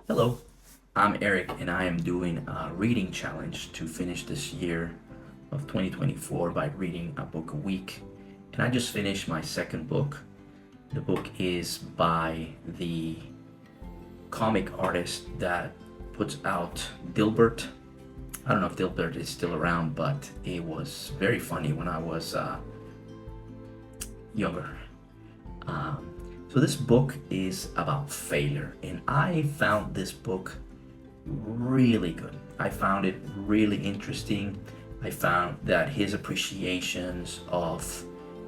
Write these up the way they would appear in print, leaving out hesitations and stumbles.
Hello, I'm Eric, and I am doing a reading challenge to finish this year of 2024 by reading a book a week. And I just finished my second book. The book is by the comic artist that puts out Dilbert. I don't know if Dilbert is still around, but it was very funny when I was younger. So this book is about failure, and I found this book really good. I found it really interesting. I found that his appreciations of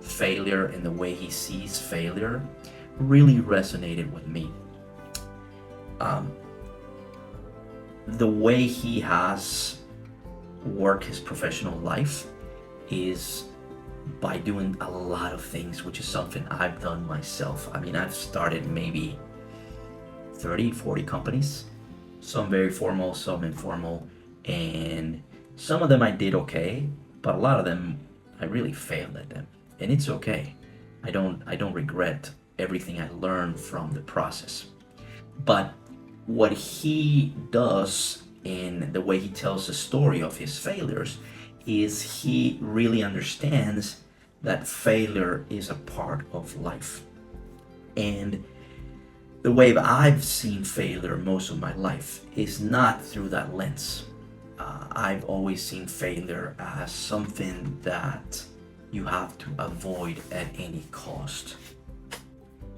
failure and the way he sees failure really resonated with me. The way he has worked his professional life is by doing a lot of things, which is something I've done myself. I mean, I've started maybe 30, 40 companies, some very formal, some informal, and some of them I did okay, but a lot of them I really failed at them. And it's okay. I don't regret everything I learned from the process. But what he does in the way he tells the story of his failures is he really understands that failure is a part of life. And the way I've seen failure most of my life is not through that lens. I've always seen failure as something that you have to avoid at any cost.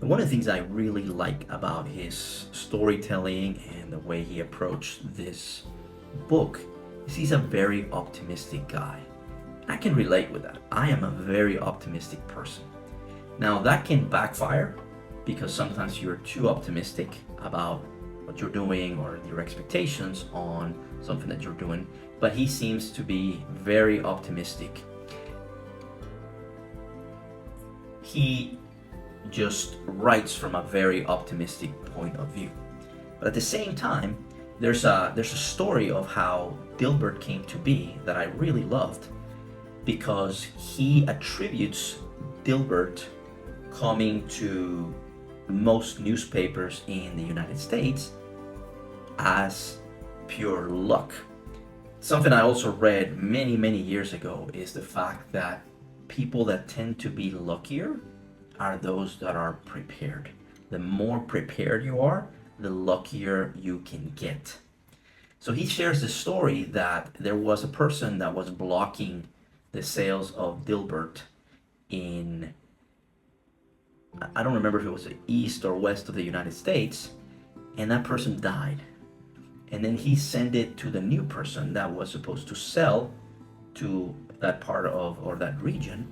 And one of the things I really like about his storytelling and the way he approached this book is he's a very optimistic guy. I can relate with that. I am a very optimistic person. Now that can backfire because sometimes you're too optimistic about what you're doing or your expectations on something that you're doing, but he seems to be very optimistic. He just writes from a very optimistic point of view. But at the same time, there's a story of how Dilbert came to be that I really loved, because he attributes Dilbert coming to most newspapers in the United States as pure luck. Something I also read many, many years ago is the fact that people that tend to be luckier are those that are prepared. The more prepared you are, the luckier you can get. So he shares the story that there was a person that was blocking the sales of Dilbert in, I don't remember if it was the east or west of the United States, and that person died. And then he sent it to the new person that was supposed to sell to that part of or that region,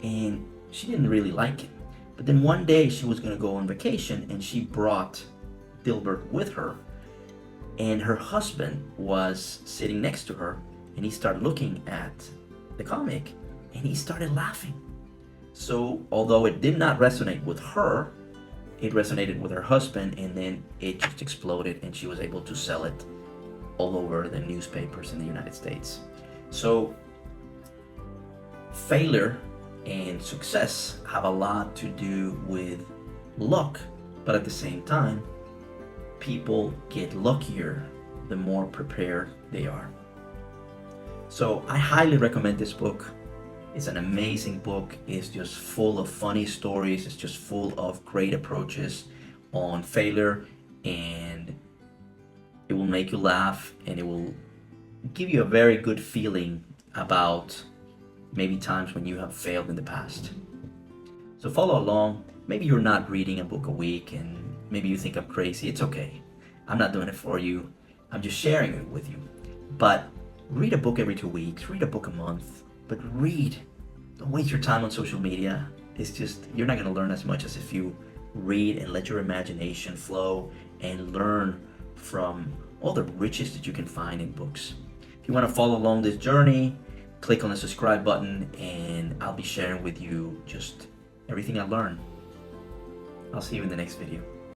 and she didn't really like it. But then one day she was going to go on vacation, and she brought Dilbert with her, and her husband was sitting next to her, and he started looking at the comic and he started laughing. So although it did not resonate with her, it resonated with her husband, and then it just exploded and she was able to sell it all over the newspapers in the United States. So failure and success have a lot to do with luck, but at the same time, people get luckier the more prepared they are. So I highly recommend this book. It's an amazing book. It's just full of funny stories. It's just full of great approaches on failure, and it will make you laugh, and it will give you a very good feeling about maybe times when you have failed in the past. So follow along. Maybe you're not reading a book a week and maybe you think I'm crazy. It's okay. I'm not doing it for you. I'm just sharing it with you. But read a book every 2 weeks, read a book a month, but read. Don't waste your time on social media. It's just, you're not going to learn as much as if you read and let your imagination flow and learn from all the riches that you can find in books. If you want to follow along this journey, click on the subscribe button, and I'll be sharing with you just everything I learned. I'll see you in the next video.